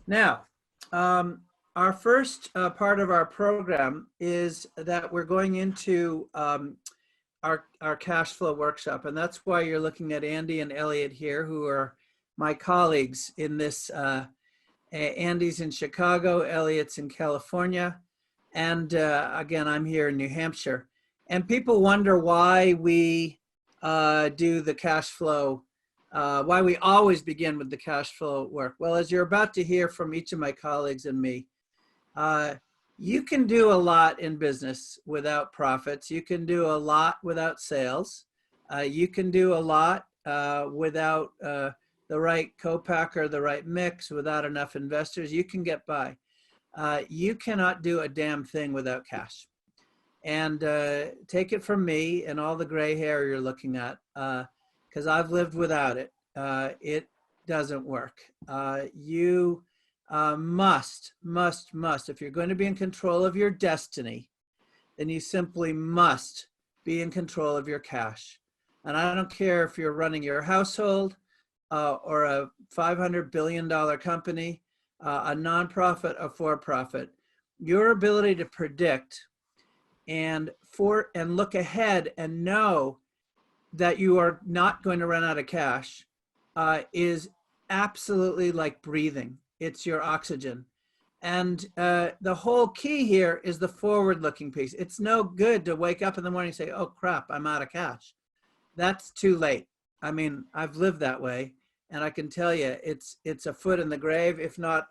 Now, our first part of our program is that we're going into our cash flow workshop. And that's why you're looking at Andy and Elliot here, who are my colleagues in this. Andy's in Chicago, Elliot's in California. And again, I'm here in New Hampshire. And people wonder why we do the cash flow, why we always begin with the cash flow work. Well, as you're about to hear from each of my colleagues and me, you can do a lot in business without profits. You can do a lot without sales. You can do a lot without the right co-packer, the right mix, without enough investors. You can get by. You cannot do a damn thing without cash. And take it from me and all the gray hair you're looking at, because I've lived without it. It doesn't work. You must, if you're going to be in control of your destiny, then you simply must be in control of your cash. And I don't care if you're running your household or a $500 billion company, a nonprofit, a for-profit. Your ability to predict and look ahead and know that you are not going to run out of cash is absolutely like breathing. It's your oxygen. And the whole key here is the forward-looking piece. It's no good to wake up in the morning and say, oh crap, I'm out of cash. That's too late. I mean, I've lived that way, and I can tell you it's a foot in the grave, if not,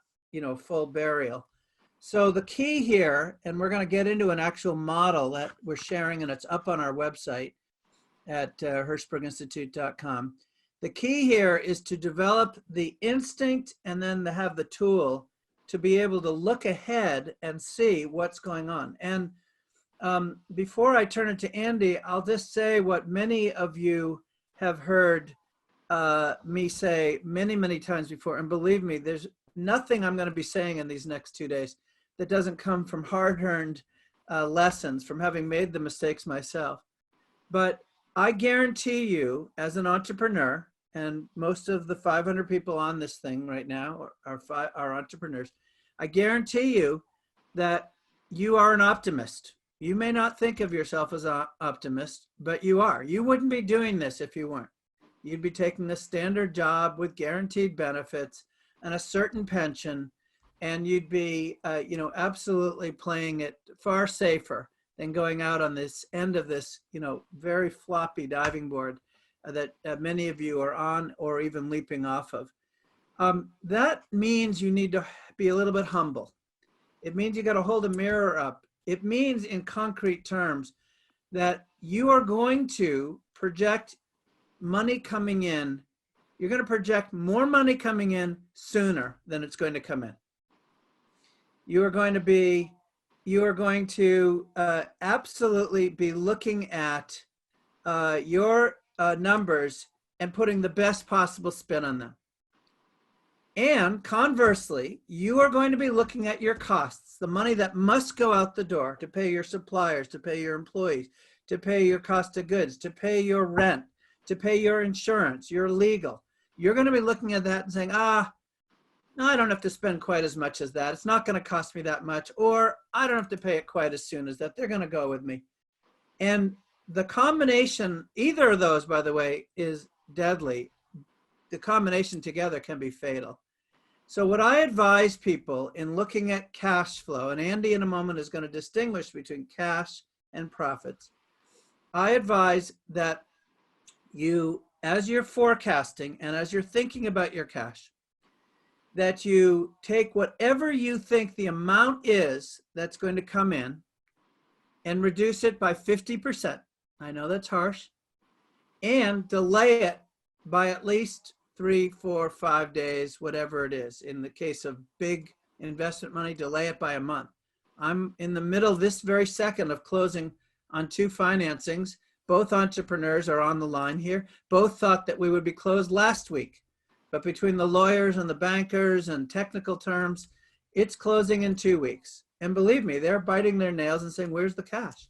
full burial. So the key here, and we're going to get into an actual model that we're sharing, and it's up on our website at hirshberginstitute.com. The key here is to develop the instinct and then to have the tool to be able to look ahead and see what's going on. And before I turn it to Andy, I'll just say what many of you have heard me say many, many times before. And believe me, there's nothing I'm going to be saying in these next 2 days that doesn't come from hard-earned lessons, from having made the mistakes myself. But I guarantee you, as an entrepreneur, and most of the 500 people on this thing right now are entrepreneurs, I guarantee you that you are an optimist. You may not think of yourself as an optimist, but you are. You wouldn't be doing this if you weren't. You'd be taking a standard job with guaranteed benefits and a certain pension, and you'd be, absolutely playing it far safer than going out on this end of this, very floppy diving board that many of you are on or even leaping off of. That means you need to be a little bit humble. It means you got to hold a mirror up. It means, in concrete terms, that you are going to project money coming in. You're going to project more money coming in sooner than it's going to come in. You are going to absolutely be looking at your numbers and putting the best possible spin on them. And conversely, you are going to be looking at your costs, the money that must go out the door to pay your suppliers, to pay your employees, to pay your cost of goods, to pay your rent, to pay your insurance, your legal. You're going to be looking at that and saying, no, I don't have to spend quite as much as that. It's not going to cost me that much, or I don't have to pay it quite as soon as that. They're going to go with me. And the combination, either of those, by the way, is deadly. The combination together can be fatal. So what I advise people in looking at cash flow, and Andy in a moment is going to distinguish between cash and profits. I advise that you, as you're forecasting and as you're thinking about your cash, that you take whatever you think the amount is that's going to come in and reduce it by 50%. I know that's harsh. And delay it by at least 3, 4, 5 days, whatever it is. In the case of big investment money, delay it by a month. I'm in the middle this very second of closing on 2 financings. Both entrepreneurs are on the line here. Both thought that we would be closed last week. But between the lawyers and the bankers and technical terms, it's closing in 2 weeks. And believe me, they're biting their nails and saying, where's the cash?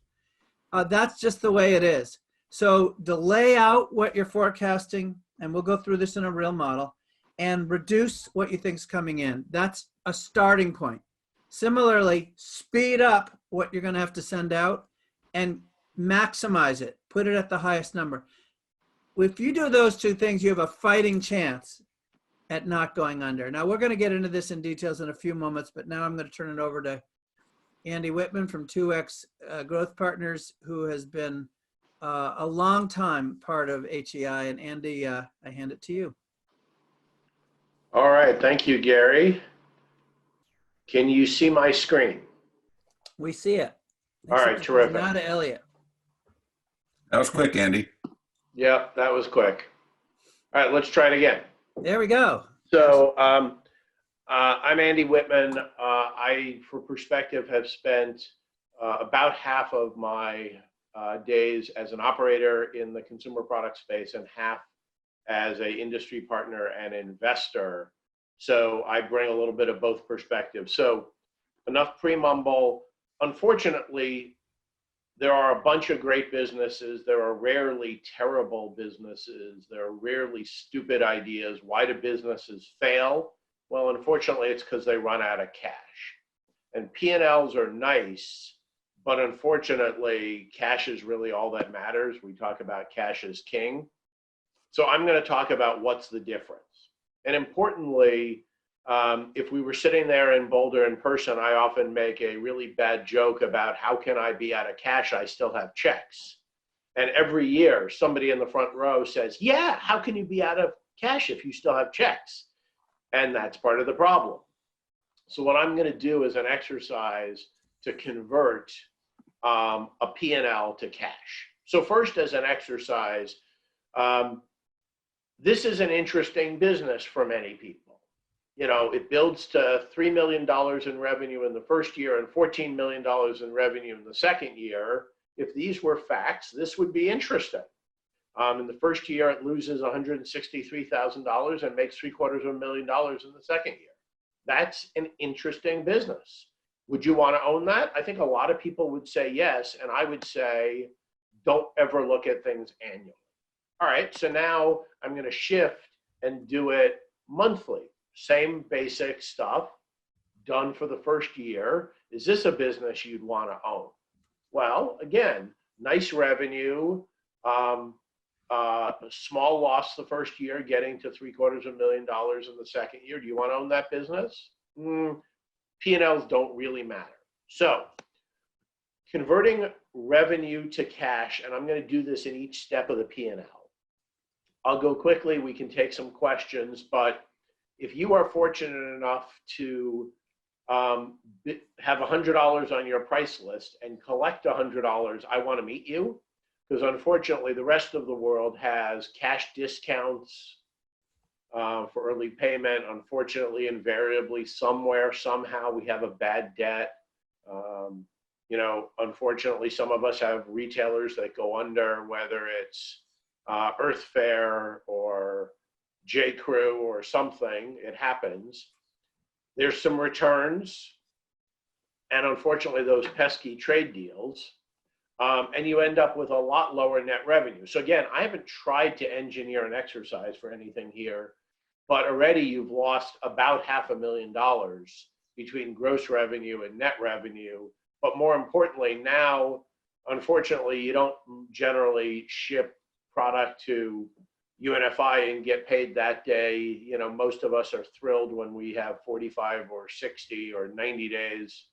That's just the way it is. So delay out what you're forecasting, and we'll go through this in a real model, and reduce what you think's coming in. That's a starting point. Similarly, speed up what you're going to have to send out and maximize it. Put it at the highest number. If you do those two things, you have a fighting chance at not going under. Now, we're going to get into this in details in a few moments, but now I'm going to turn it over to Andy Whitman from 2X Growth Partners, who has been a long time part of HEI. And Andy, I hand it to you. All right, thank you, Gary. Can you see my screen? We see it. All right, terrific. Now to Elliot. That was quick, Andy. Yep, that was quick. All right, let's try it again. There we go. So I'm Andy Whitman. I, for perspective, have spent about half of my days as an operator in the consumer product space and half as an industry partner and investor. So I bring a little bit of both perspectives. So enough pre-mumble. Unfortunately, there are a bunch of great businesses. There are rarely terrible businesses. There are rarely stupid ideas. Why do businesses fail? Well, unfortunately, it's because they run out of cash. And P&Ls are nice, but unfortunately, cash is really all that matters. We talk about cash is king. So I'm going to talk about what's the difference. And importantly, if we were sitting there in Boulder in person, I often make a really bad joke about how can I be out of cash? I still have checks. And every year, somebody in the front row says, yeah, how can you be out of cash if you still have checks? And that's part of the problem. So what I'm going to do is an exercise to convert a P&L to cash. So first, as an exercise, this is an interesting business for many people. You know, it builds to $3 million in revenue in the first year and $14 million in revenue in the second year. If these were facts, this would be interesting. In the first year, it loses $163,000 and makes $750,000 in the second year. That's an interesting business. Would you want to own that? I think a lot of people would say yes, and I would say don't ever look at things annually. All right, so now I'm going to shift and do it monthly. Same basic stuff done for the first year. Is this a business you'd want to own? Well, again, nice revenue, small loss the first year, getting to $750,000 in the second year. Do you want to own that business? P&Ls don't really matter. So converting revenue to cash, and I'm going to do this in each step of the P&L. I'll go quickly. We can take some questions, but if you are fortunate enough to have $100 on your price list and collect $100, I want to meet you, because unfortunately the rest of the world has cash discounts for early payment. Unfortunately, invariably, somewhere, somehow we have a bad debt. You know, unfortunately, some of us have retailers that go under, whether it's Earth Fare or J. Crew or something. It happens. There's some returns, and unfortunately, those pesky trade deals, and you end up with a lot lower net revenue. So again, I haven't tried to engineer an exercise for anything here, but already you've lost about $500,000 between gross revenue and net revenue. But more importantly, now, unfortunately, you don't generally ship product to UNFI and get paid that day. You know, most of us are thrilled when we have 45 or 60 or 90 days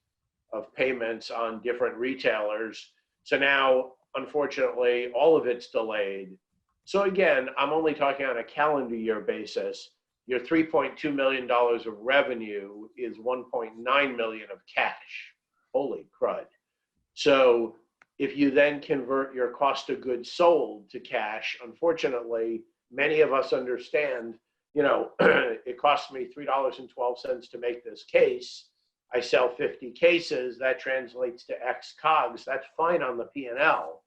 of payments on different retailers. So now, unfortunately, all of it's delayed. So again, I'm only talking on a calendar year basis. Your $3.2 million of revenue is $1.9 million of cash. Holy crud. So if you then convert your cost of goods sold to cash, unfortunately, many of us understand, you know, it costs me $3.12 to make this case. I sell 50 cases, that translates to X COGS. That's fine on the P&L,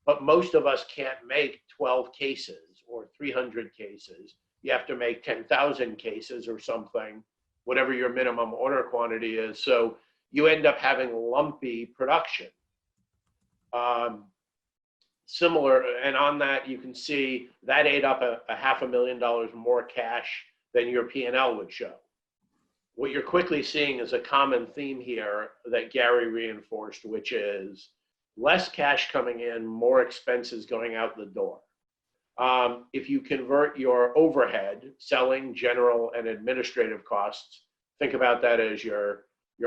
but most of us can't make 12 cases or 300 cases. You have to make 10,000 cases or something, whatever your minimum order quantity is. So you end up having lumpy production. Similar, and on that you can see that ate up a $500,000 more cash than your P&L would show. What you're quickly seeing is a common theme here that Gary reinforced, which is less cash coming in, more expenses going out the door. If you convert your overhead, selling, general, and administrative costs, think about that as your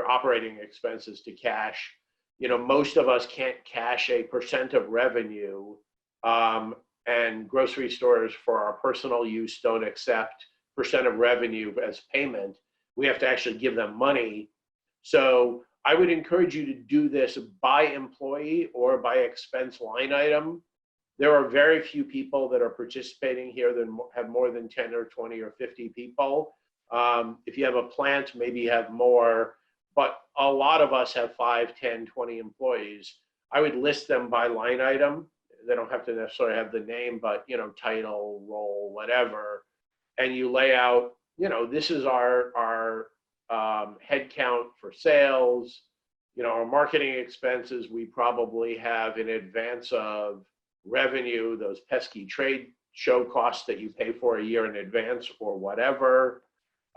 operating expenses to cash. You know, most of us can't cash a % of revenue, and grocery stores for our personal use don't accept % of revenue as payment. We have to actually give them money. So I would encourage you to do this by employee or by expense line item. There are very few people that are participating here that have more than 10 or 20 or 50 people. If you have a plant, maybe you have more, but a lot of us have 5, 10, 20 employees. I would list them by line item. They don't have to necessarily have the name, but, you know, title, role, whatever. And you lay out, you know, this is our head count for sales. You know, our marketing expenses, we probably have in advance of revenue, those pesky trade show costs that you pay for a year in advance or whatever.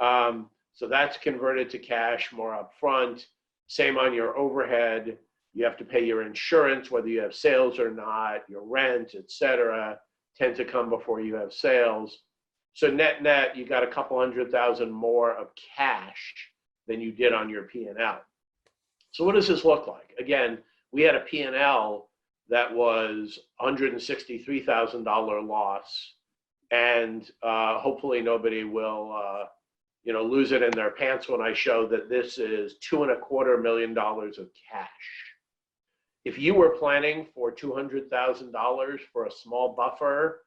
So that's converted to cash more upfront. Same on your overhead. You have to pay your insurance, whether you have sales or not, your rent, et cetera, tend to come before you have sales. So net, you got a couple $100,000 more of cash than you did on your P&L. So what does this look like? Again, we had a P&L that was $163,000 loss, and hopefully nobody will lose it in their pants when I show that this is $2.25 million of cash. If you were planning for $200,000 for a small buffer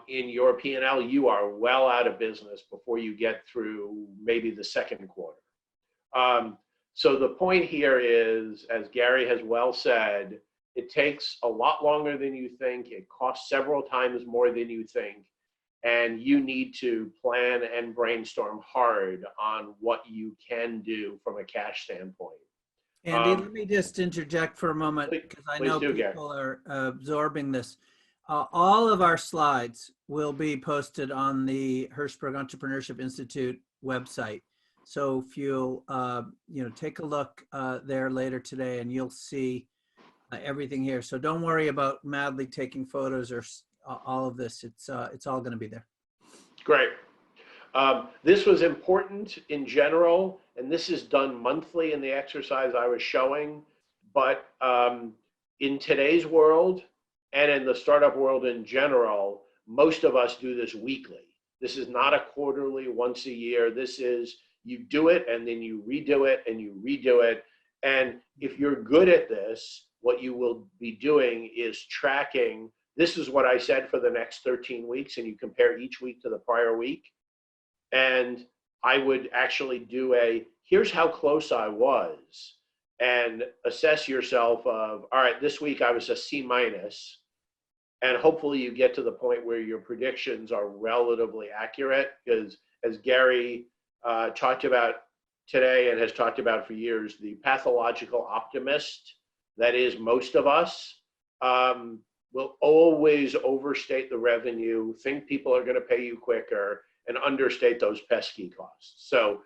in your P&L, you are well out of business before you get through maybe the second quarter. So the point here is, as Gary has well said, it takes a lot longer than you think. It costs several times more than you think. And you need to plan and brainstorm hard on what you can do from a cash standpoint. Andy, let me just interject for a moment, because I know people are absorbing this. All of our slides will be posted on the Hirshberg Entrepreneurship Institute website. So if you'll take a look there later today, and you'll see everything here. So don't worry about madly taking photos or all of this. It's all going to be there. Great. This was important in general, and this is done monthly in the exercise I was showing. But in today's world and in the startup world in general, most of us do this weekly. This is not a quarterly, once a year. This is, you do it and then you redo it and you redo it. And if you're good at this, what you will be doing is tracking. This is what I said for the next 13 weeks, and you compare each week to the prior week. And I would actually do here's how close I was, and assess yourself of, all right, this week I was a C-, and hopefully you get to the point where your predictions are relatively accurate, because as Gary talked about today and has talked about for years, the pathological optimist, that is most of us, will always overstate the revenue, think people are going to pay you quicker, and understate those pesky costs. So,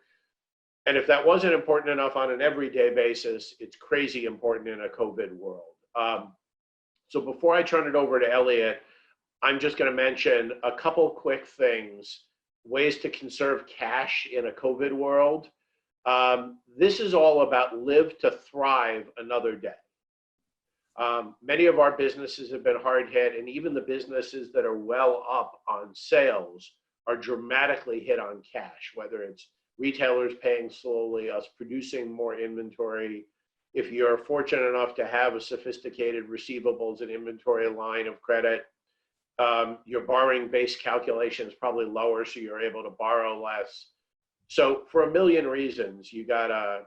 and if that wasn't important enough on an everyday basis, it's crazy important in a COVID world. So before I turn it over to Elliot, I'm just going to mention a couple quick things, ways to conserve cash in a COVID world. This is all about live to thrive another day. Many of our businesses have been hard hit, and even the businesses that are well up on sales are dramatically hit on cash, whether it's retailers paying slowly, us producing more inventory. If you're fortunate enough to have a sophisticated receivables and inventory line of credit, your borrowing base calculation is probably lower, so you're able to borrow less. So for a million reasons, you got a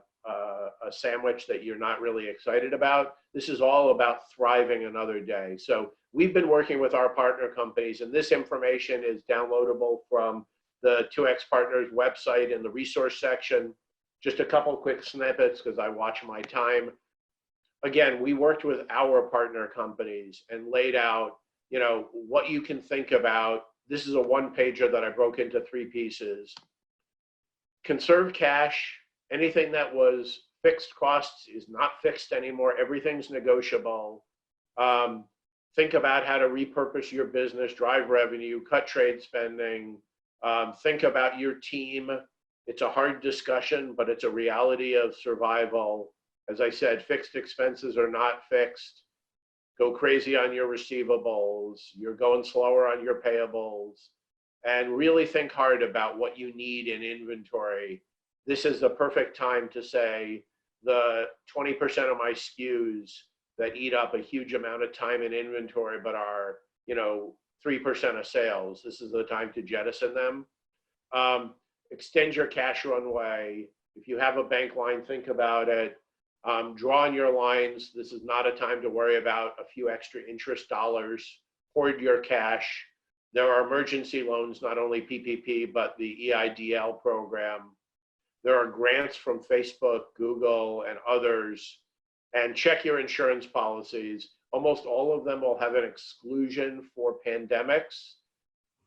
sandwich that you're not really excited about. This is all about thriving another day. So we've been working with our partner companies, and this information is downloadable from the 2X Partners website in the resource section. Just a couple quick snippets, because I watch my time. Again, we worked with our partner companies and laid out, what you can think about this is a one-pager that I broke into 3 pieces. Conserve cash. Anything that was fixed costs is not fixed anymore. Everything's negotiable. Think about how to repurpose your business, drive revenue, cut trade spending. Think about your team. It's a hard discussion, but it's a reality of survival. As I said, fixed expenses are not fixed. Go crazy on your receivables. You're going slower on your payables. And really think hard about what you need in inventory. This is the perfect time to say the 20% of my SKUs that eat up a huge amount of time in inventory but are, 3% of sales. This is the time to jettison them. Extend your cash runway. If you have a bank line, think about it. Draw on your lines. This is not a time to worry about a few extra interest dollars. Hoard your cash. There are emergency loans, not only PPP, but the EIDL program. There are grants from Facebook, Google, and others. And check your insurance policies. Almost all of them will have an exclusion for pandemics.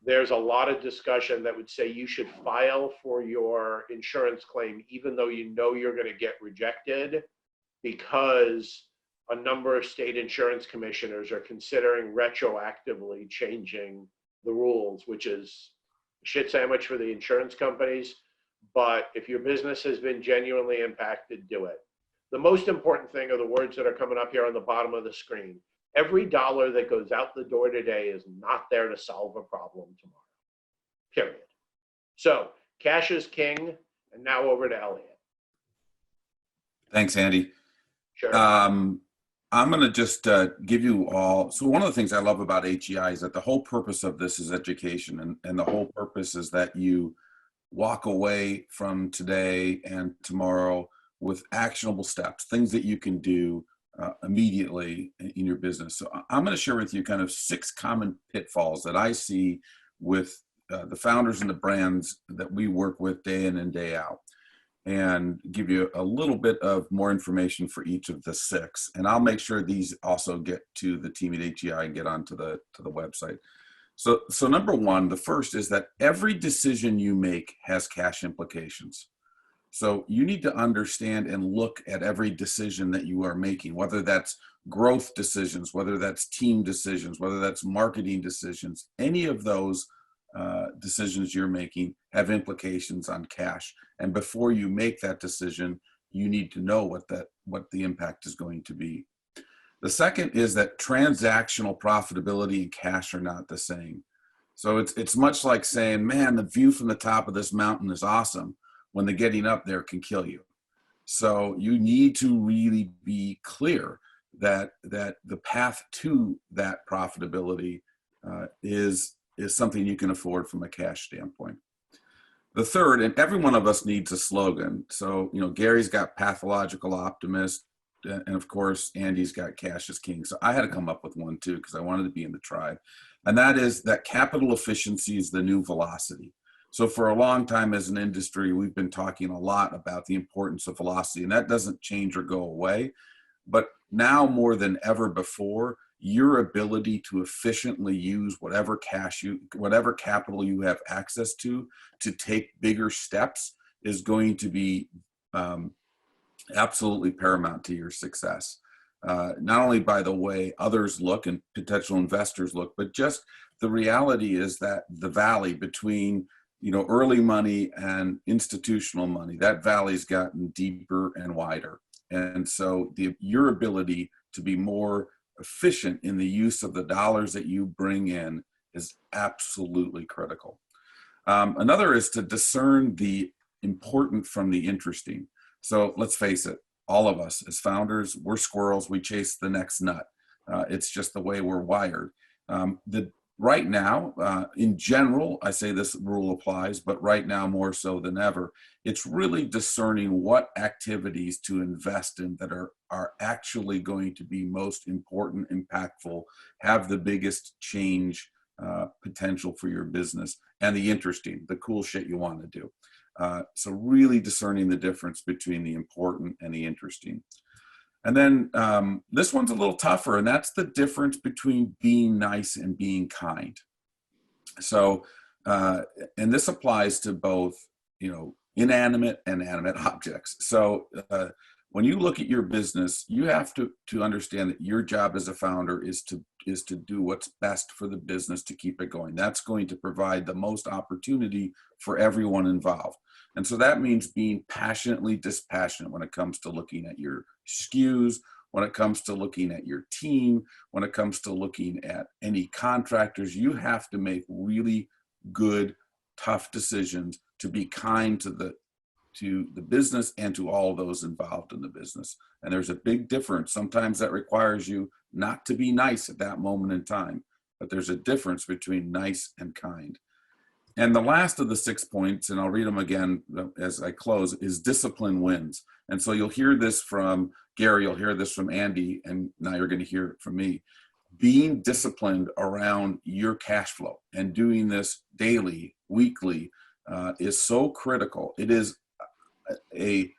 There's a lot of discussion that would say you should file for your insurance claim even though you know you're going to get rejected, because a number of state insurance commissioners are considering retroactively changing the rules, which is a shit sandwich for the insurance companies. But if your business has been genuinely impacted, do it. The most important thing are the words that are coming up here on the bottom of the screen. Every dollar that goes out the door today is not there to solve a problem tomorrow, period. So cash is king. And now over to Elliot. Thanks, Andy. Sure. I'm going to just give you all. So one of the things I love about HEI is that the whole purpose of this is education. And the whole purpose is that you walk away from today and tomorrow with actionable steps, things that you can do immediately in your business. So I'm going to share with you kind of 6 common pitfalls that I see with the founders and the brands that we work with day in and day out, and give you a little bit of more information for each of the 6. And I'll make sure these also get to the team at HEI and get onto the website. So number 1, the first is that every decision you make has cash implications. So you need to understand and look at every decision that you are making, whether that's growth decisions, whether that's team decisions, whether that's marketing decisions. Any of those decisions you're making have implications on cash. And before you make that decision, you need to know what the impact is going to be. The second is that transactional profitability and cash are not the same. So it's much like saying, man, the view from the top of this mountain is awesome, when the getting up there can kill you. So you need to really be clear that the path to that profitability is something you can afford from a cash standpoint. The third, and every one of us needs a slogan. So, Gary's got pathological optimist, and of course, Andy's got cash is king. So I had to come up with one too, because I wanted to be in the tribe. And that is that capital efficiency is the new velocity. So for a long time as an industry, we've been talking a lot about the importance of velocity, and that doesn't change or go away. But now more than ever before, your ability to efficiently use whatever capital you have access to take bigger steps is going to be absolutely paramount to your success. Not only by the way others look and potential investors look, but just the reality is that the valley between early money and institutional money, that valley's gotten deeper and wider. And so your ability to be more efficient in the use of the dollars that you bring in is absolutely critical. Another is to discern the important from the interesting. So let's face it, all of us as founders, we're squirrels, we chase the next nut. It's just the way we're wired. Right now, in general, I say this rule applies, but right now more so than ever, it's really discerning what activities to invest in that are actually going to be most important, impactful, have the biggest change potential for your business, and the interesting, the cool shit you want to do. So really discerning the difference between the important and the interesting. And then this one's a little tougher, and that's the difference between being nice and being kind. So, and this applies to both, inanimate and animate objects. So when you look at your business, you have to understand that your job as a founder is to do what's best for the business to keep it going. That's going to provide the most opportunity for everyone involved. And so that means being passionately dispassionate when it comes to looking at your SKUs, when it comes to looking at your team, when it comes to looking at any contractors. You have to make really good, tough decisions to be kind to the business and to all those involved in the business. And there's a big difference. Sometimes that requires you not to be nice at that moment in time, but there's a difference between nice and kind. And the last of the 6 points, and I'll read them again as I close, is discipline wins. And so you'll hear this from Gary, you'll hear this from Andy, and now you're going to hear it from me. Being disciplined around your cash flow and doing this daily, weekly, is so critical. It is a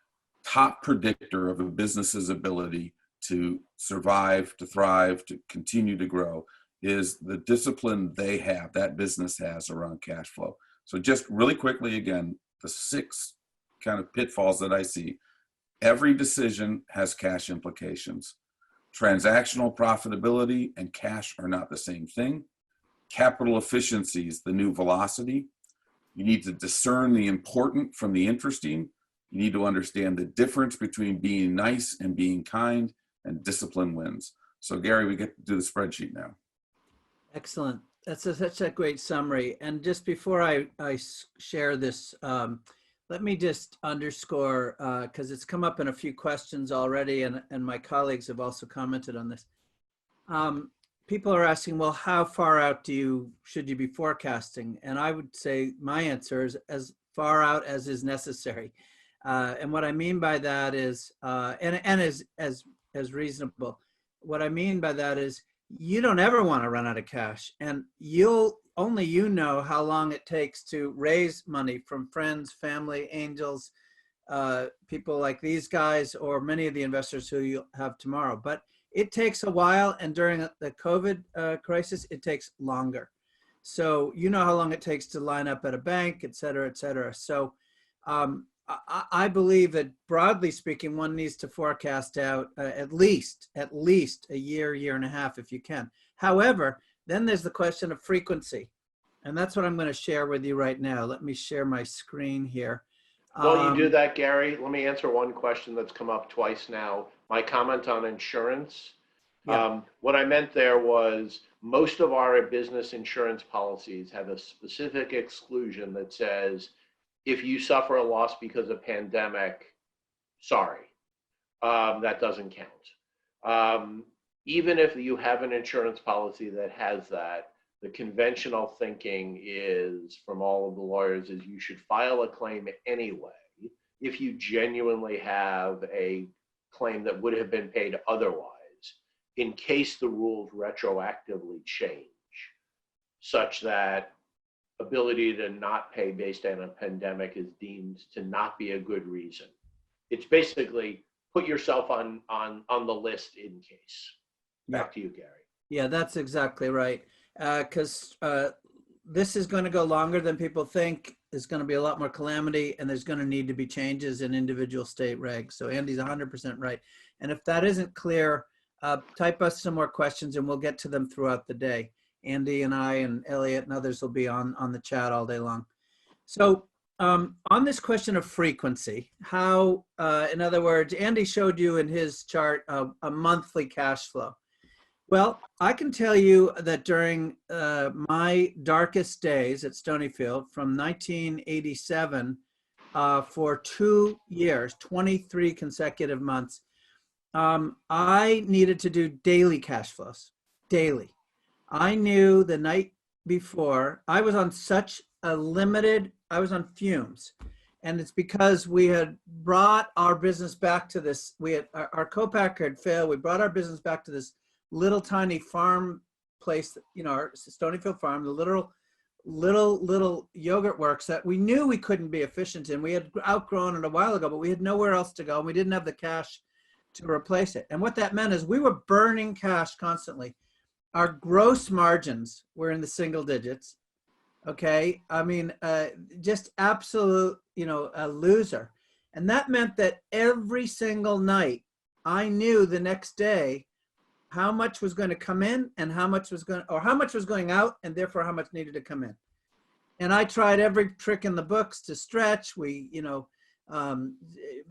top predictor of a business's ability to survive, to thrive, to continue to grow, is the discipline they have, that business has around cash flow. So just really quickly, again, the 6 kind of pitfalls that I see. Every decision has cash implications. Transactional profitability and cash are not the same thing. Capital efficiency is the new velocity. You need to discern the important from the interesting. You need to understand the difference between being nice and being kind, and discipline wins. So Gary, we get to do the spreadsheet now. Excellent. That's such a great summary. And just before I share this, let me just underscore, because it's come up in a few questions already, and my colleagues have also commented on this. People are asking, well, how far out should you be forecasting? And I would say my answer is as far out as is necessary. And what I mean by that is, and as reasonable, what I mean by that is, you don't ever want to run out of cash, and only you know how long it takes to raise money from friends, family, angels, people like these guys, or many of the investors who you'll have tomorrow. But it takes a while, and during the COVID crisis, it takes longer. So you know how long it takes to line up at a bank, et cetera, et cetera. So I believe that, broadly speaking, one needs to forecast out at least a year and a half if you can. However, then there's the question of frequency. And that's what I'm going to share with you right now. Let me share my screen here. While you do that, Gary, let me answer one question that's come up twice now. My comment on insurance. Yeah. What I meant there was most of our business insurance policies have a specific exclusion that says, if you suffer a loss because of pandemic, sorry, that doesn't count. Even if you have an insurance policy that has that, the conventional thinking is, from all of the lawyers, is you should file a claim anyway if you genuinely have a claim that would have been paid otherwise, in case the rules retroactively change, such that ability to not pay based on a pandemic is deemed to not be a good reason. It's basically put yourself on the list in case. Back to you, Gary. Yeah, that's exactly right. Because this is going to go longer than people think. There's going to be a lot more calamity, and there's going to need to be changes in individual state regs. So Andy's 100% right. And if that isn't clear, type us some more questions, and we'll get to them throughout the day. Andy and I and Elliot and others will be on the chat all day long. So on this question of frequency, how, in other words, Andy showed you in his chart a monthly cash flow. Well, I can tell you that during my darkest days at Stonyfield from 1987 for 2 years, 23 consecutive months, I needed to do daily cash flows, daily. I knew the night before I was on such a limited, I was on fumes. And it's because we had brought our business back to this, our co-packer had failed. We brought our business back to this little tiny farm place, our Stonyfield farm, the little yogurt works that we knew we couldn't be efficient in. We had outgrown it a while ago, but we had nowhere else to go. And we didn't have the cash to replace it. And what that meant is we were burning cash constantly. Our gross margins were in the single digits. Okay. I mean, just absolute, a loser. And that meant that every single night I knew the next day how much was going to come in and how much was going, or how much was going out, and therefore how much needed to come in. And I tried every trick in the books to stretch. We,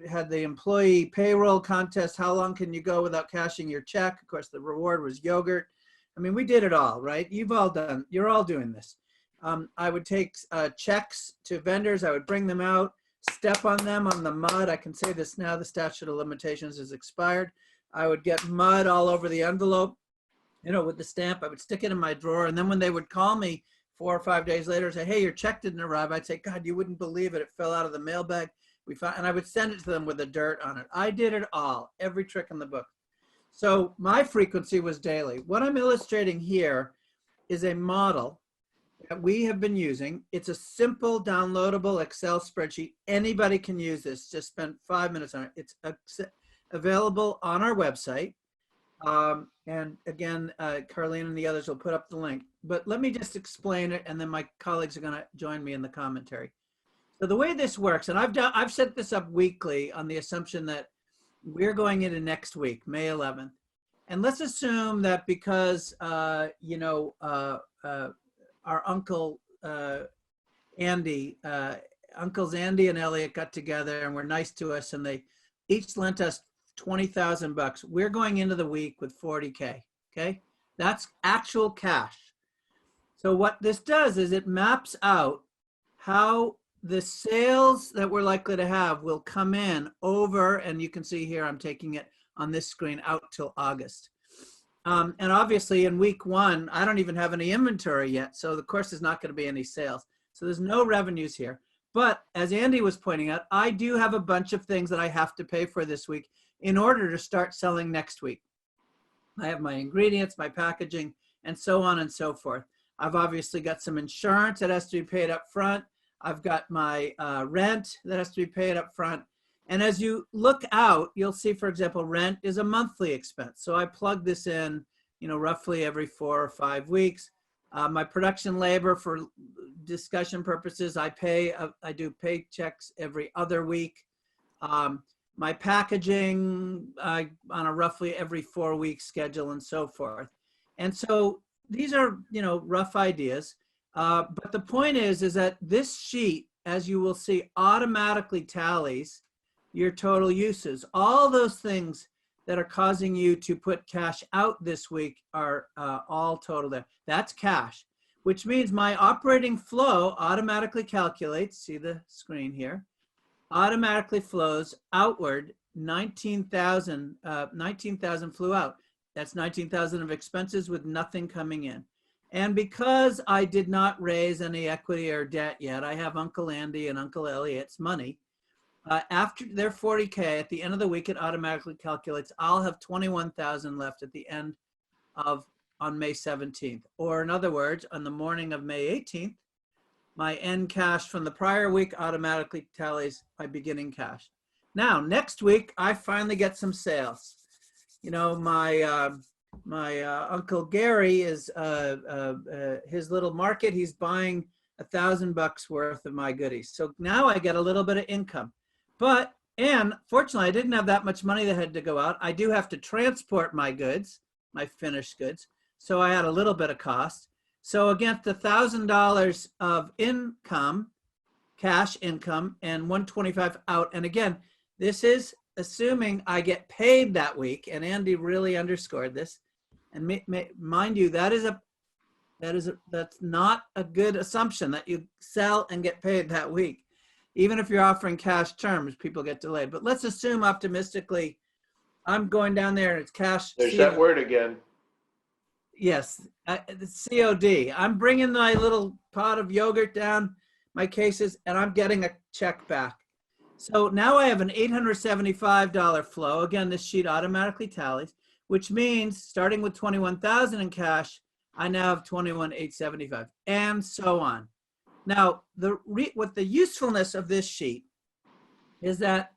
had the employee payroll contest. How long can you go without cashing your check? Of course, the reward was yogurt. I mean, we did it all, right? You're all doing this. I would take checks to vendors. I would bring them out, step on them on the mud. I can say this now, the statute of limitations is expired. I would get mud all over the envelope, with the stamp. I would stick it in my drawer. And then when they would call me 4 or 5 days later and say, hey, your check didn't arrive, I'd say, God, you wouldn't believe it. It fell out of the mailbag. And I would send it to them with the dirt on it. I did it all, every trick in the book. So my frequency was daily. What I'm illustrating here is a model that we have been using. It's a simple downloadable Excel spreadsheet. Anybody can use this. Just spend 5 minutes on it. It's available on our website. And again, Carlene and the others will put up the link. But let me just explain it, and then my colleagues are going to join me in the commentary. So the way this works, and I've set this up weekly on the assumption that we're going into next week, May 11th. And let's assume that because, our uncle Andy, Uncles Andy and Elliot got together and were nice to us, and they each lent us $20,000. We're going into the week with 40K, okay? That's actual cash. So what this does is it maps out how the sales that we're likely to have will come in over, and you can see here, I'm taking it on this screen out till August. And obviously in week 1, I don't even have any inventory yet. So of course there's not going to be any sales. So there's no revenues here. But as Andy was pointing out, I do have a bunch of things that I have to pay for this week in order to start selling next week. I have my ingredients, my packaging, and so on and so forth. I've obviously got some insurance that has to be paid up front. I've got my rent that has to be paid up front. And as you look out, you'll see, for example, rent is a monthly expense. So I plug this in, roughly every 4 or 5 weeks. My production labor, for discussion purposes, I do paychecks every other week. My packaging on a roughly every 4-week schedule, and so forth. And so these are, rough ideas. But the point is that this sheet, as you will see, automatically tallies your total uses. All those things that are causing you to put cash out this week are all total there. That's cash, which means my operating flow automatically calculates, see the screen here, automatically flows outward. 19,000 flew out. That's 19,000 of expenses with nothing coming in. And because I did not raise any equity or debt yet, I have Uncle Andy and Uncle Elliot's money. After their 40K, at the end of the week, it automatically calculates I'll have 21,000 left at the end of, on May 17th. Or in other words, on the morning of May 18th, my end cash from the prior week automatically tallies my beginning cash. Now, next week, I finally get some sales. My Uncle Gary is his little market. He's buying $1,000 worth of my goodies. So now I get a little bit of income. And fortunately, I didn't have that much money that had to go out. I do have to transport my goods, my finished goods. So I had a little bit of cost. So against $1,000 of income, cash income, and $125 out. And again, this is assuming I get paid that week. And Andy really underscored this. And mind you, that's not a good assumption that you sell and get paid that week. Even if you're offering cash terms, people get delayed. But let's assume optimistically, I'm going down there and it's cash. There's that word again. Yes, it's COD. I'm bringing my little pot of yogurt down, my cases, and I'm getting a check back. So now I have an $875 flow. Again, this sheet automatically tallies, which means starting with 21,000 in cash, I now have 21,875, and so on. Now, what the usefulness of this sheet is that,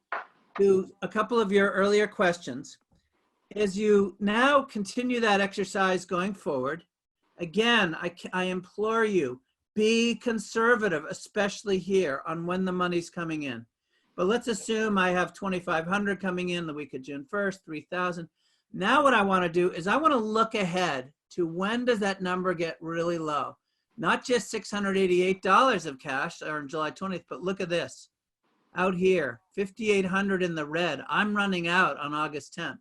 to a couple of your earlier questions, as you now continue that exercise going forward, again, I implore you, be conservative, especially here on when the money's coming in. But let's assume I have 2,500 coming in the week of June 1st, 3,000. Now what I want to do is I want to look ahead to when does that number get really low? Not just $688 of cash on July 20th, but look at this. Out here, 5,800 in the red. I'm running out on August 10th.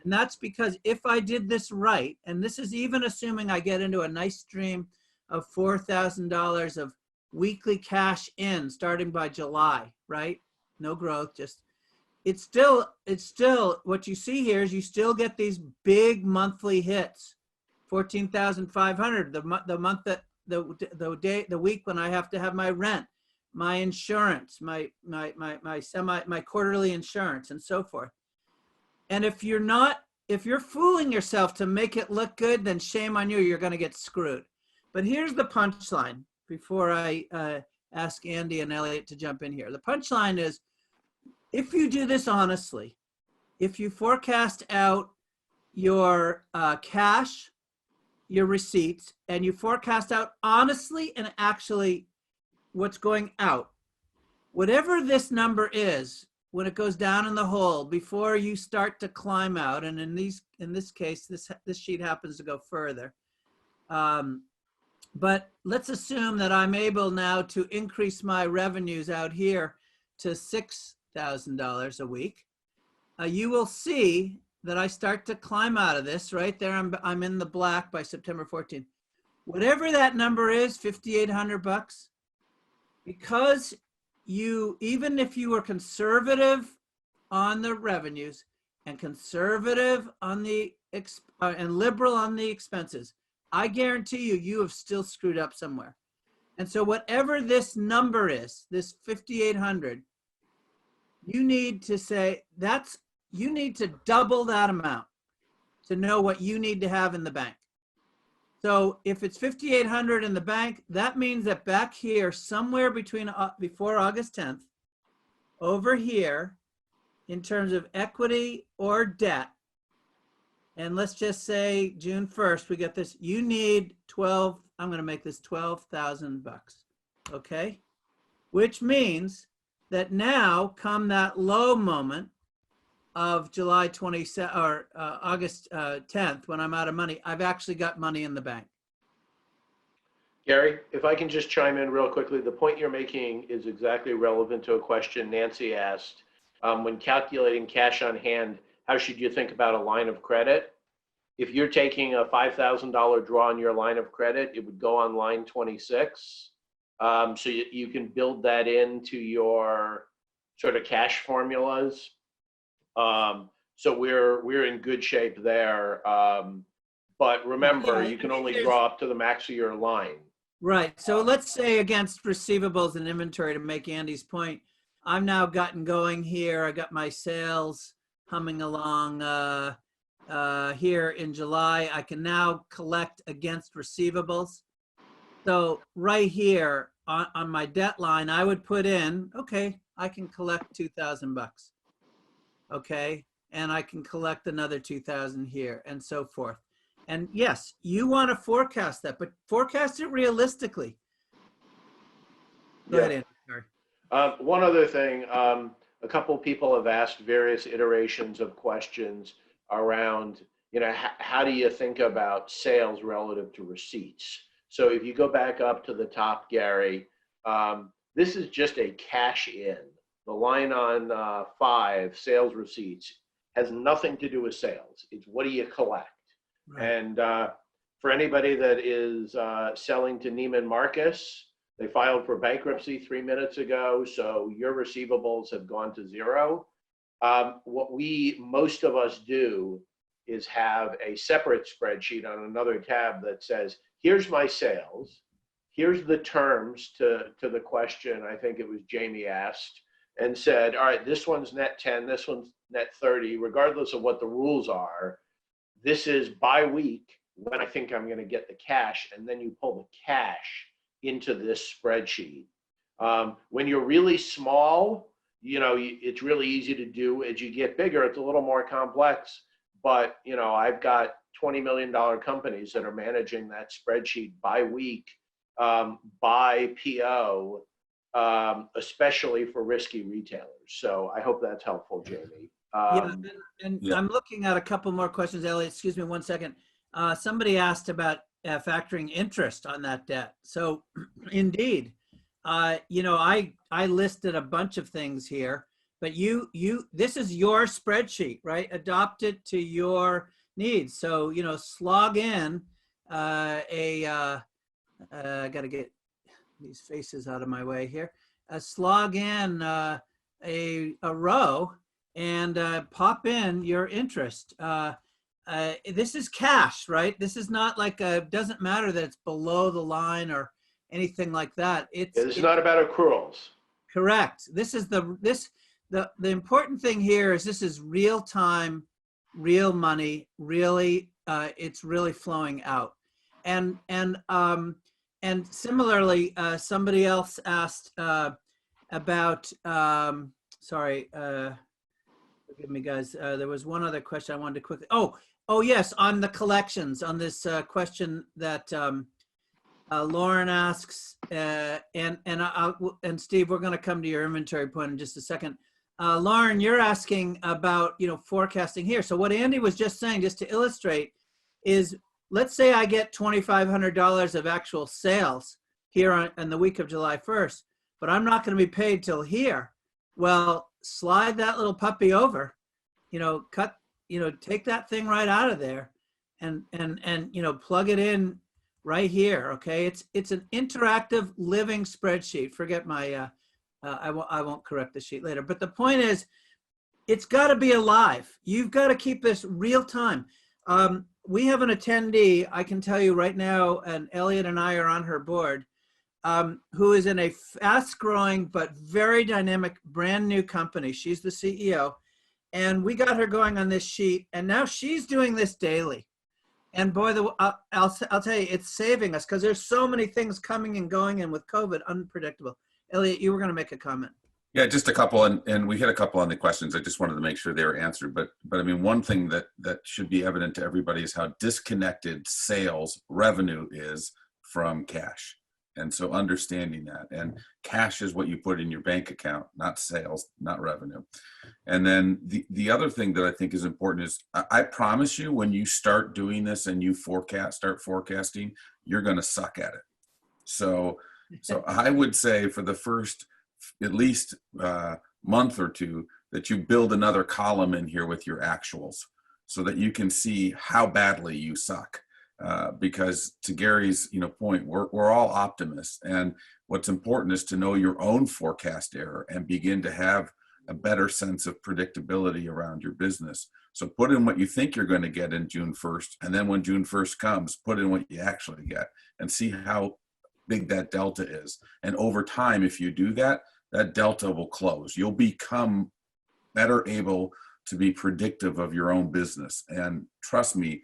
And that's because if I did this right, and this is even assuming I get into a nice stream of $4,000 of weekly cash in starting by July, right? No growth, just, it's still, what you see here is you still get these big monthly hits. 14,500, the month that, the week when I have to have my rent, my insurance, my quarterly insurance, and so forth. And if you're fooling yourself to make it look good, then shame on you, you're going to get screwed. But here's the punchline before I ask Andy and Elliot to jump in here. The punchline is, if you do this honestly, if you forecast out your cash, your receipts, and you forecast out honestly and actually what's going out, whatever this number is, when it goes down in the hole, before you start to climb out, and in this case, this sheet happens to go further. But let's assume that I'm able now to increase my revenues out here to $6,000 a week. You will see that I start to climb out of this. Right there, I'm in the black by September 14th. Whatever that number is, 5,800 bucks, because even if you were conservative on the revenues and conservative on the and liberal on the expenses, I guarantee you have still screwed up somewhere. And so whatever this number is, this 5,800, you need to say you need to double that amount to know what you need to have in the bank. So if it's 5,800 in the bank, that means that back here, somewhere before August 10th, over here, in terms of equity or debt, and let's just say June 1st, we get this, you need I'm going to make this 12,000 bucks, okay? Which means that now come that low moment of July 27th or August 10th, when I'm out of money, I've actually got money in the bank. Gary, if I can just chime in real quickly, the point you're making is exactly relevant to a question Nancy asked. When calculating cash on hand, how should you think about a line of credit? If you're taking a $5,000 draw on your line of credit, it would go on line 26. So you can build that into your sort of cash formulas. So we're in good shape there. But remember, you can only draw up to the max of your line. Right. So let's say against receivables and inventory, to make Andy's point, I've now gotten going here. I got my sales humming along here in July. I can now collect against receivables. So right here on my debt line, I would put in, okay, I can collect 2,000 bucks. Okay. And I can collect another 2,000 here and so forth. And yes, you want to forecast that, but forecast it realistically. Go ahead, Andy. Sorry. One other thing, a couple of people have asked various iterations of questions around, how do you think about sales relative to receipts? So if you go back up to the top, Gary, this is just a cash in. The line on 5, sales receipts, has nothing to do with sales. It's what do you collect? Right. And for anybody that is selling to Neiman Marcus, they filed for bankruptcy 3 minutes ago, so your receivables have gone to zero. What most of us do is have a separate spreadsheet on another tab that says, here's my sales, here's the terms to the question I think it was Jamie asked, and said, all right, this one's net 10, this one's net 30, regardless of what the rules are. This is by week when I think I'm going to get the cash, and then you pull the cash into this spreadsheet. When you're really small, it's really easy to do. As you get bigger, it's a little more complex. But I've got $20 million companies that are managing that spreadsheet by week by PO, especially for risky retailers. So I hope that's helpful, Jamie. Yeah, and Yeah. I'm looking at a couple more questions, Elliot. Excuse me 1 second. Somebody asked about factoring interest on that debt. So indeed, you know, I listed a bunch of things here, but this is your spreadsheet, right? Adopt it to your needs. So, you know, slog in I got to get these faces out of my way here. Slog in a row and pop in your interest. This is cash, right? This is not like doesn't matter that it's below the line or anything like that. This is not about accruals. Correct. This is the important thing here is this is real time, real money, really, it's really flowing out. And similarly, somebody else asked about, sorry, forgive me guys, there was one other question I wanted to quickly, oh yes, on the collections, on this question that Lauren asks, and Steve, we're gonna come to your inventory point in just a second. Lauren, you're asking about, you know, forecasting here. So what Andy was just saying, just to illustrate, is let's say I get $2,500 of actual sales here on the week of July 1st, but I'm not going to be paid till here. Well, slide that little puppy over, you know, take that thing right out of there and, you know, plug it in right here. Okay. It's an interactive living spreadsheet. Forget my, I won't correct the sheet later, but the point is it's got to be alive. You've got to keep this real time. We have an attendee, I can tell you right now, and Elliot and I are on her board, who is in a fast growing but very dynamic brand new company. She's the CEO. And we got her going on this sheet, and now she's doing this daily. And boy, I'll tell you, it's saving us because there's so many things coming and going, and with COVID, unpredictable. Elliot, you were going to make a comment. Yeah, just a couple, and we hit a couple on the questions. I just wanted to make sure they were answered. But I mean, one thing that should be evident to everybody is how disconnected sales revenue is from cash. And so understanding that, and cash is what you put in your bank account, not sales, not revenue. And then the other thing that I think is important is I promise you, when you start doing this and you start forecasting, you're going to suck at it. So I would say for the first at least month or two that you build another column in here with your actuals so that you can see how badly you suck. Because to Gary's point, we're all optimists, and what's important is to know your own forecast error and begin to have a better sense of predictability around your business. So put in what you think you're going to get in June 1st, and then when June 1st comes, put in what you actually get and see how big that delta is. And over time, if you do that, that delta will close. You'll become better able to be predictive of your own business. And trust me,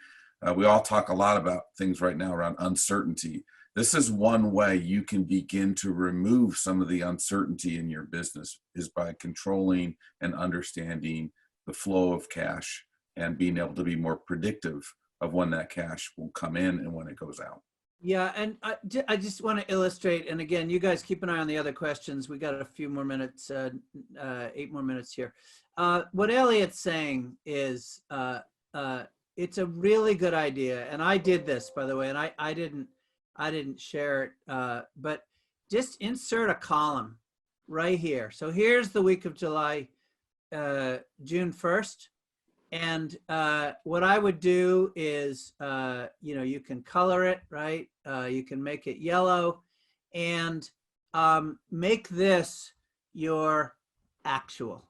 we all talk a lot about things right now around uncertainty. This is one way you can begin to remove some of the uncertainty in your business, is by controlling and understanding the flow of cash and being able to be more predictive of when that cash will come in and when it goes out. Yeah, and I just want to illustrate, and again, you guys keep an eye on the other questions. We got a few more minutes, 8 more minutes here. What Elliot's saying is, it's a really good idea, and I did this, by the way, and I didn't share it, but just insert a column right here. So here's the week of July, June 1st. And what I would do is, you can color it, right? You can make it yellow, and make this your actual,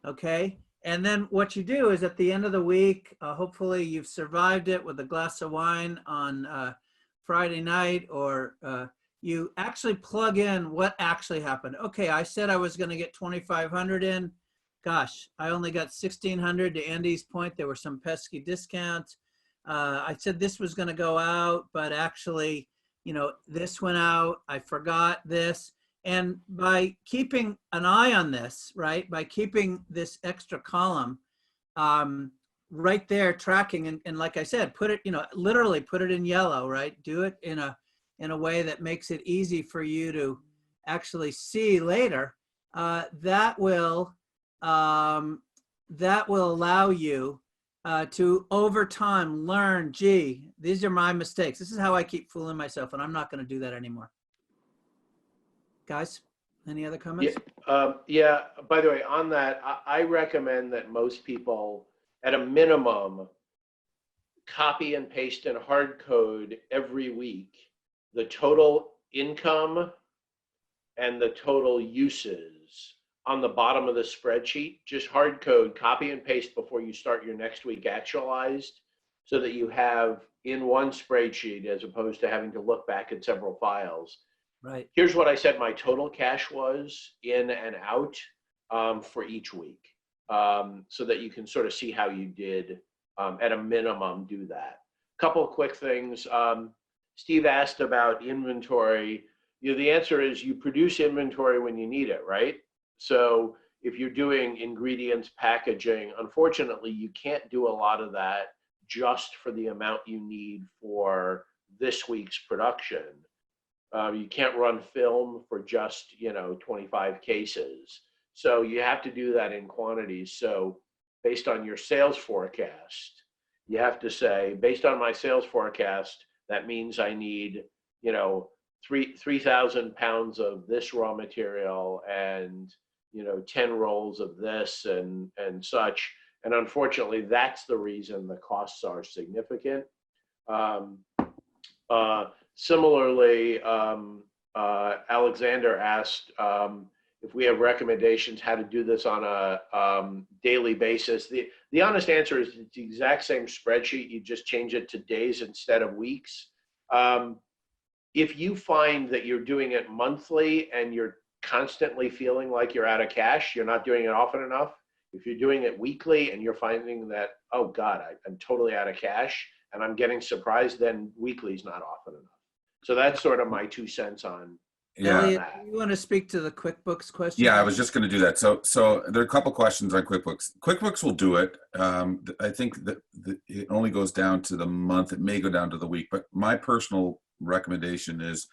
okay? And then what you do is at the end of the week, hopefully you've survived it with a glass of wine on Friday night, or you actually plug in what actually happened. Okay, I said I was going to get 2,500 in. Gosh, I only got 1,600. To Andy's point, there were some pesky discounts. I said this was going to go out, but actually, this went out. I forgot this. And by keeping an eye on this, right, by keeping this extra column right there tracking, and like I said, put it, literally put it in yellow, right? Do it in a in a way that makes it easy for you to actually see later, that will allow you to over time learn, gee, these are my mistakes. This is how I keep fooling myself, and I'm not going to do that anymore. Guys, any other comments? Yeah. By the way, on that, I recommend that most people, at a minimum, copy and paste in hard code every week the total income and the total uses on the bottom of the spreadsheet. Just hard code, copy and paste before you start your next week actualized, so that you have in one spreadsheet as opposed to having to look back at several files. Right. Here's what I said my total cash was in and out for each week, so that you can sort of see how you did. At a minimum, do that. Couple of quick things. Steve asked about inventory. The answer is you produce inventory when you need it, right? So if you're doing ingredients, packaging, unfortunately, you can't do a lot of that just for the amount you need for this week's production. You can't run film for just 25 cases. So you have to do that in quantities. So based on your sales forecast, you have to say, based on my sales forecast, that means I need 3,000 pounds of this raw material and 10 rolls of this and such. And unfortunately, that's the reason the costs are significant. Similarly, Alexander asked if we have recommendations how to do this on a daily basis. The honest answer is it's the exact same spreadsheet. You just change it to days instead of weeks. If you find that you're doing it monthly and you're constantly feeling like you're out of cash, you're not doing it often enough. If you're doing it weekly and you're finding that, oh God, I'm totally out of cash and I'm getting surprised, then weekly is not often enough. So that's sort of my 2 cents on. Yeah. Elliot, you want to speak to the QuickBooks question? Yeah, I was just going to do that. So there are a couple questions on QuickBooks. QuickBooks will do it. I think that it only goes down to the month. It may go down to the week, but my personal recommendation is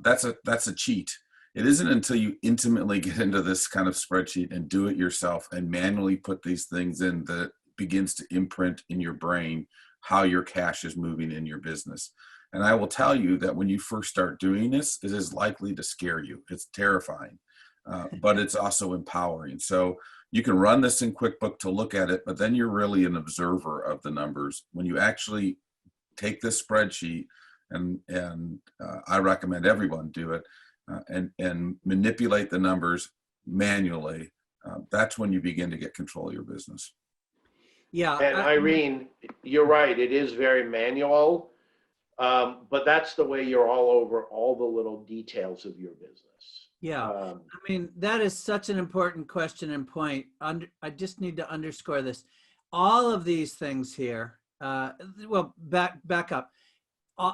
that's a cheat. It isn't until you intimately get into this kind of spreadsheet and do it yourself and manually put these things in that it begins to imprint in your brain how your cash is moving in your business. And I will tell you that when you first start doing this, it is likely to scare you. It's terrifying, but it's also empowering. So you can run this in QuickBooks to look at it, but then you're really an observer of the numbers. When you actually take this spreadsheet, and I recommend everyone do it, and manipulate the numbers manually, that's when you begin to get control of your business. Yeah. And Irene, you're right. It is very manual. But that's the way you're all over all the little details of your business. Yeah. I mean, that is such an important question and point. I just need to underscore this. All of these things here, well, back up.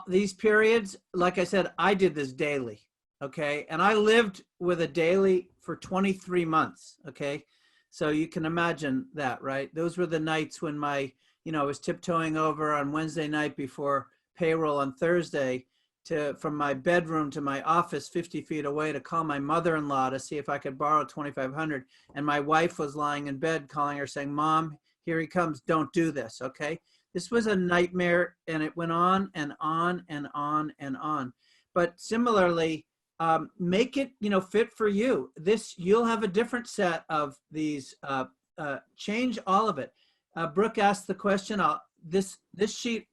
These periods, like I said, I did this daily, okay? And I lived with a daily for 23 months, okay? So you can imagine that, right? Those were the nights when I was tiptoeing over on Wednesday night before payroll on Thursday from my bedroom to my office 50 feet away to call my mother-in-law to see if I could borrow $2,500. And my wife was lying in bed calling her saying, Mom, here he comes, don't do this, okay? This was a nightmare, and it went on and on and on and on. But similarly, make it fit for you. You'll have a different set of these, change all of it. Brooke asked the question, this sheet,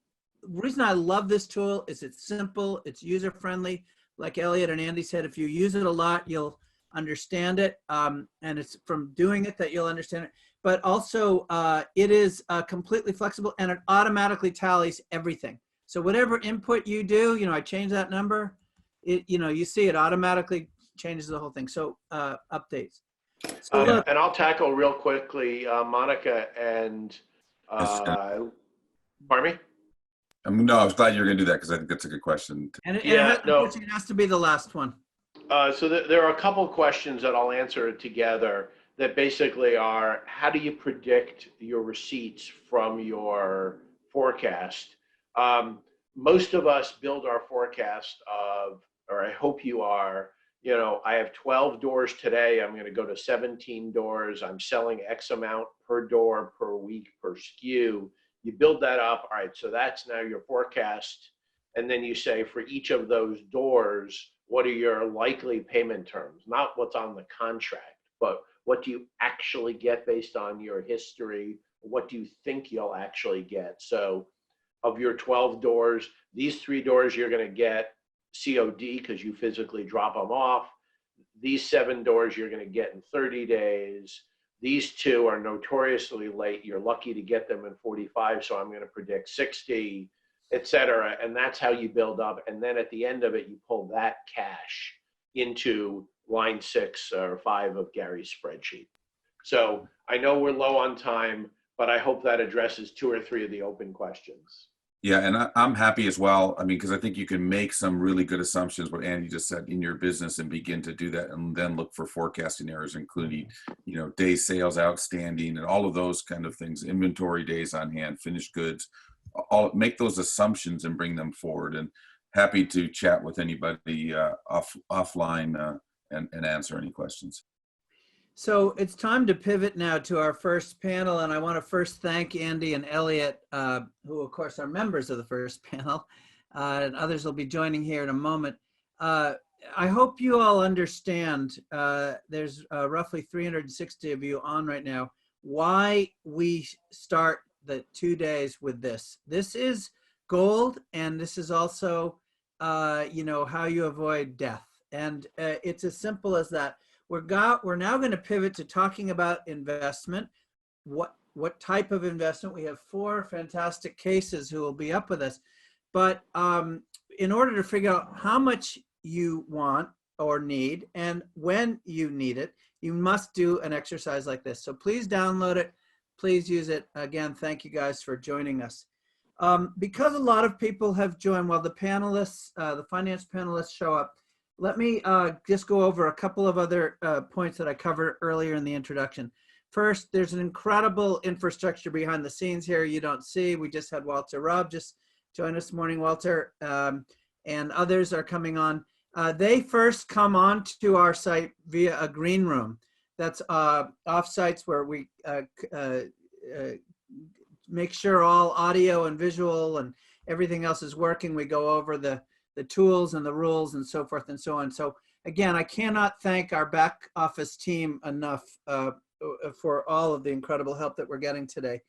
the reason I love this tool is it's simple, it's user-friendly. Like Elliot and Andy said, if you use it a lot, you'll understand it. And it's from doing it that you'll understand it. But also, it is completely flexible and it automatically tallies everything. So whatever input you do, I change that number, you see it automatically changes the whole thing. So updates. So look, and I'll tackle real quickly, Monica and, pardon me? No, I was glad you were going to do that because I think that's a good question. It has to be the last one. So there are a couple of questions that I'll answer together that basically are, how do you predict your receipts from your forecast? most of us build our forecast of, or I hope you are, you know, I have 12 doors today. I'm going to go to 17 doors. I'm selling X amount per door, per week, per SKU. You build that up. All right, so that's now your forecast. And then you say for each of those doors, what are your likely payment terms? Not what's on the contract, but what do you actually get based on your history? What do you think you'll actually get? So of your 12 doors, these 3 doors you're going to get COD because you physically drop them off. These 7 doors you're going to get in 30 days. These 2 are notoriously late. You're lucky to get them in 45, so I'm going to predict 60, et cetera. And that's how you build up. And then at the end of it, you pull that cash into line 6 or 5 of Gary's spreadsheet. So I know we're low on time, but I hope that addresses 2 or 3 of the open questions. Yeah, and I'm happy as well. I mean, because I think you can make some really good assumptions, what Andy just said, in your business and begin to do that, and then look for forecasting errors, including, you know, days sales outstanding and all of those kind of things, inventory days on hand, finished goods. All make those assumptions and bring them forward. And happy to chat with anybody offline and answer any questions. So it's time to pivot now to our first panel, and I want to first thank Andy and Elliot, who of course are members of the first panel, and others will be joining here in a moment. I hope you all understand, there's roughly 360 of you on right now, why we start the 2 days with this. This is gold, and this is also, you know, how you avoid death. And it's as simple as that. We're now going to pivot to talking about investment. What type of investment? We have 4 fantastic cases who will be up with us. But in order to figure out how much you want or need and when you need it, you must do an exercise like this. So please download it. Please use it. Again, thank you guys for joining us. Because a lot of people have joined, while the panelists, the finance panelists show up, let me just go over a couple of other points that I covered earlier in the introduction. First, there's an incredible infrastructure behind the scenes here you don't see. We just had Walter Robb just join us this morning, Walter, and others are coming on. They first come on to our site via a green room. That's off sites where we make sure all audio and visual and everything else is working. We go over the tools and the rules and so forth and so on. So again, I cannot thank our back office team enough for all of the incredible help that we're getting today.